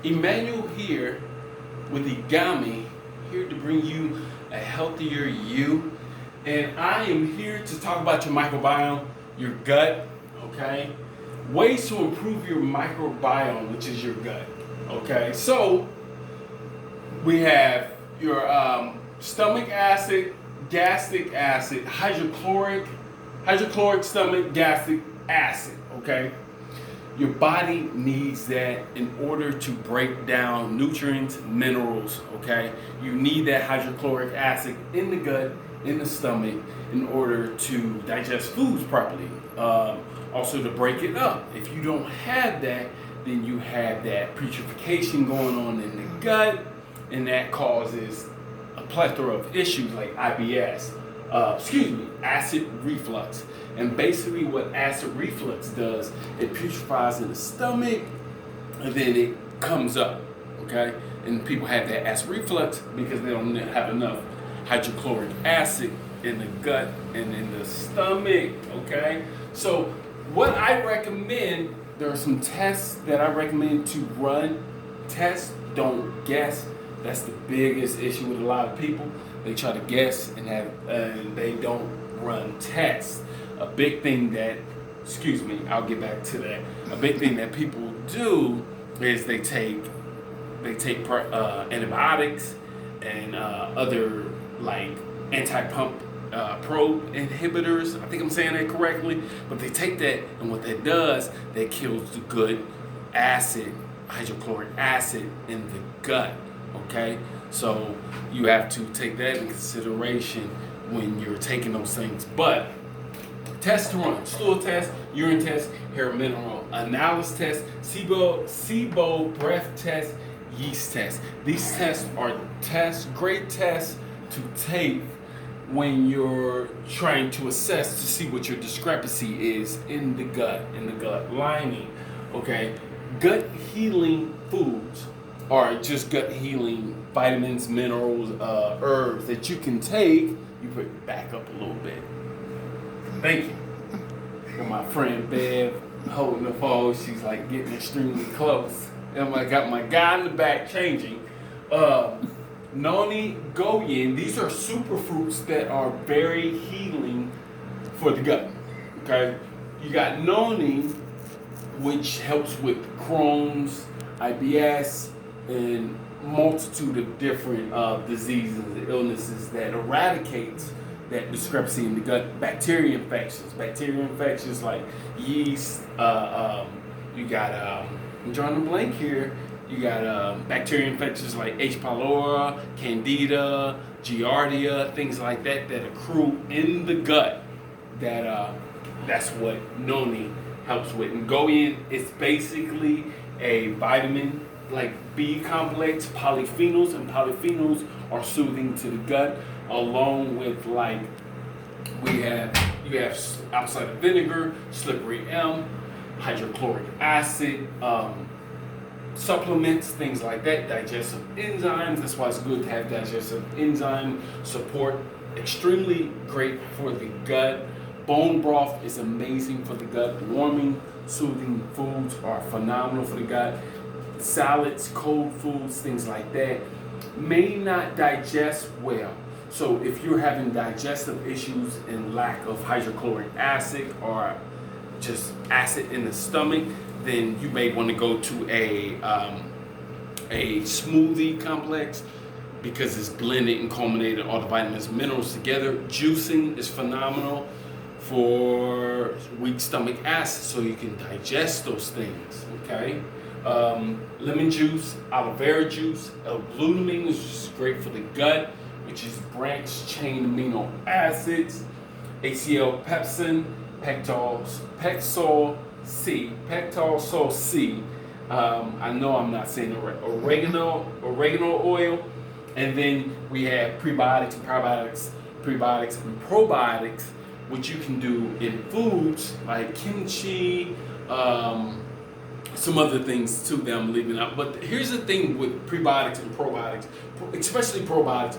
Emmanuel here with Igami, here to bring you a healthier you. And I am here to talk about your microbiome, your gut, okay? Ways to improve your microbiome, which is your gut, okay? So, we have your stomach acid, gastric acid, hydrochloric stomach, gastric acid, okay? Your body needs that in order to break down nutrients, minerals, okay? You need that hydrochloric acid in the gut, in the stomach, in order to digest foods properly. Also to break it up. If you don't have that, then you have that putrefaction going on in the gut, and that causes a plethora of issues like IBS, acid reflux. And basically what acid reflux does, it putrefies in the stomach and then it comes up, okay? And people have that acid reflux because they don't have enough hydrochloric acid in the gut and in the stomach, okay? So what I recommend, there are some tests that I recommend to run. Test, don't guess. That's the biggest issue with a lot of people. They try to guess and they don't run tests. A big thing that, I'll get back to that. A big thing that people do is they take antibiotics and other like anti-pump probe inhibitors. I think I'm saying that correctly. But they take that, and what that does, that kills the good acid, hydrochloric acid in the gut. Okay, so you have to take that in consideration when you're taking those things. But tests to run: stool test, urine test, hair mineral analysis test, SIBO breath test, yeast test. These tests are great tests to take when you're trying to assess to see what your discrepancy is in the gut lining. Okay, gut healing foods are just gut healing vitamins, minerals, herbs that you can take. You put it back up a little bit. Thank you. Got my friend Bev holding the phone. She's like getting extremely close. And I got my guy in the back changing. Noni, Goyen, these are superfruits that are very healing for the gut. Okay? You got Noni, which helps with Crohn's, IBS, and multitude of different diseases and illnesses that eradicates that discrepancy in the gut. Bacteria infections like yeast. You got I'm drawing a blank here. You got bacteria infections like H. pylori, Candida, Giardia, things like that accrue in the gut. That's what Noni helps with. And Goyen is basically a vitamin like B complex, polyphenols, and polyphenols are soothing to the gut, along with like you have apple cider vinegar, slippery elm, hydrochloric acid, supplements, things like that, digestive enzymes. That's why it's good to have digestive enzyme support. Extremely great for the gut. Bone broth is amazing for the gut. Warming, soothing foods are phenomenal for the gut. Salads, cold foods, things like that may not digest well. So if you're having digestive issues and lack of hydrochloric acid or just acid in the stomach, then you may want to go to a smoothie complex because it's blended and culminated all the vitamins and minerals together. Juicing is phenomenal for weak stomach acid so you can digest those things, okay? Lemon juice, aloe vera juice, L-glutamine, which is great for the gut, which is branched chain amino acids, HCl pepsin, Pectol C. I know I'm not saying oregano oil, and then we have prebiotics and probiotics, which you can do in foods like kimchi, some other things too that I'm leaving out. But here's the thing with prebiotics and probiotics, especially probiotics.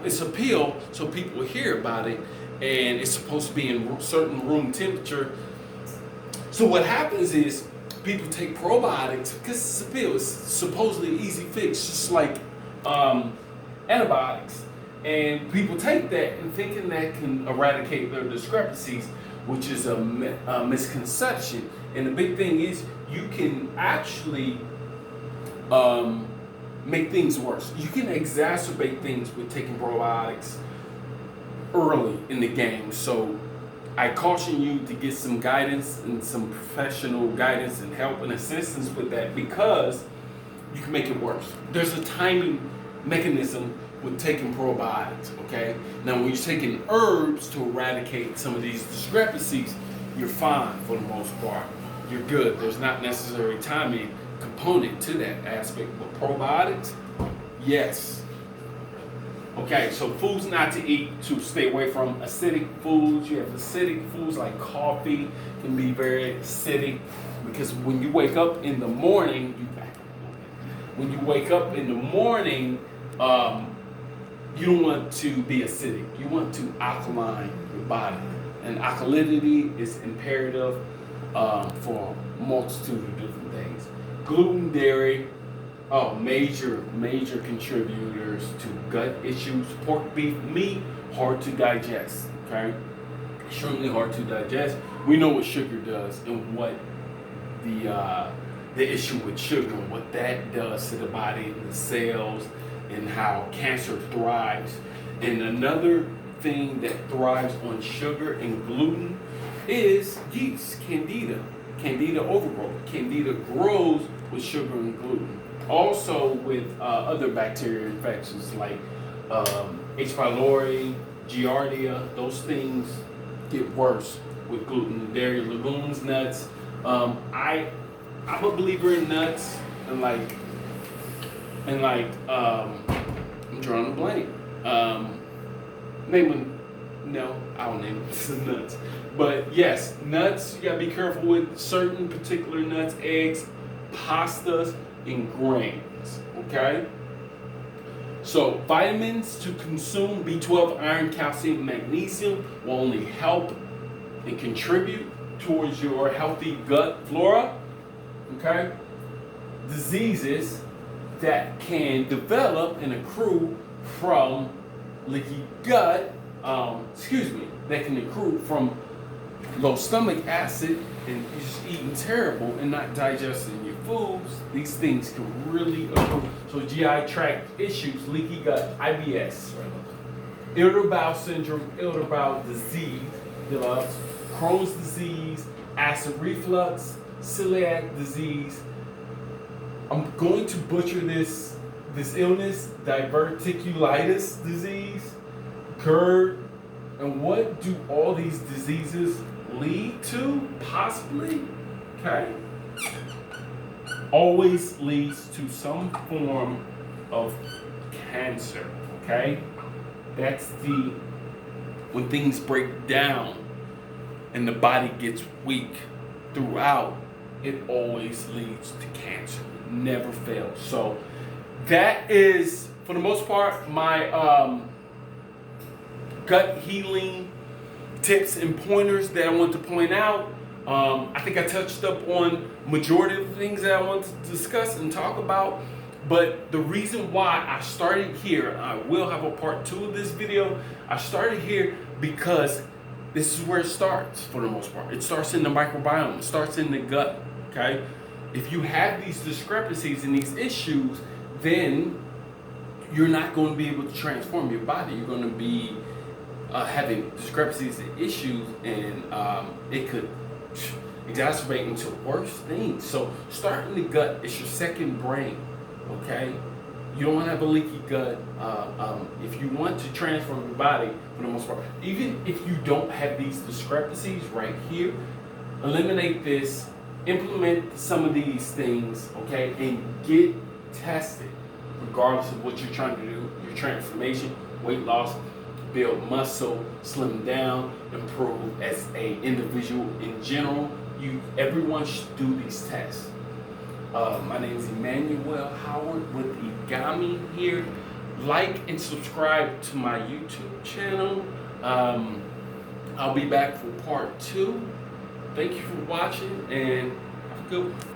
It's a pill, so people hear about it, and it's supposed to be in certain room temperature. So what happens is people take probiotics because it's a pill. It's supposedly an easy fix, just like antibiotics. And people take that and thinking that can eradicate their discrepancies, which is a misconception. And the big thing is you can actually make things worse. You can exacerbate things with taking probiotics early in the game. So I caution you to get some guidance and some professional guidance and help and assistance with that, because you can make it worse. There's a timing mechanism with taking probiotics, okay? Now when you're taking herbs to eradicate some of these discrepancies, you're fine for the most part. You're good. There's not necessarily timing component to that aspect. But probiotics, yes. Okay, so foods not to eat, to stay away from: acidic foods. You have acidic foods like coffee can be very acidic, because when you wake up in the morning, you don't want to be acidic. You want to alkaline your body, and alkalinity is imperative for a multitude of different things. Gluten, dairy, major contributors to gut issues. Pork, beef, meat, hard to digest. Okay, extremely hard to digest. We know what sugar does and what the issue with sugar, what that does to the body and the cells, and how cancer thrives. And another thing that thrives on sugar and gluten is yeast, candida overgrowth. Candida grows with sugar and gluten. Also with other bacterial infections like H. pylori, Giardia, those things get worse with gluten, dairy, legumes, nuts. I'm a believer in nuts and I'm drawing a blank. I'll name it nuts. But yes, nuts, you gotta be careful with certain particular nuts, eggs, pastas, and grains, okay? So vitamins to consume: B12, iron, calcium, magnesium will only help and contribute towards your healthy gut flora, okay? Diseases that can develop and accrue from leaky gut, that can accrue from low stomach acid and you're just eating terrible and not digesting your foods. These things can really accrue. So GI-Tract issues, leaky gut, IBS, irritable bowel syndrome, irritable bowel disease, Crohn's disease, acid reflux, celiac disease. I'm going to butcher this illness, diverticulitis disease, GERD. And what do all these diseases lead to? Possibly, okay? Always leads to some form of cancer, okay? That's when things break down and the body gets weak throughout, it always leads to cancer. It never fails. So that is, for the most part, my gut healing tips and pointers that I want to point out. I think I touched up on majority of the things that I want to discuss and talk about. But the reason why I started here, I will have a part 2 of this video. I started here because this is where it starts for the most part. It starts in the microbiome. It starts in the gut, okay? If you have these discrepancies and these issues, then you're not going to be able to transform your body. You're going to be having discrepancies and issues, and it could exacerbate into worse things. So start in the gut. It's your second brain, okay? You don't want to have a leaky gut. If you want to transform your body, for the most part, even if you don't have these discrepancies right here, eliminate this, implement some of these things, okay, and get tested, regardless of what you're trying to do, your transformation, weight loss, build muscle, slim down, improve as a individual in general. Everyone should do these tests. My name is Emmanuel Howard with Igami here. Like and subscribe to my YouTube channel. I'll be back for part 2. Thank you for watching and have a good one.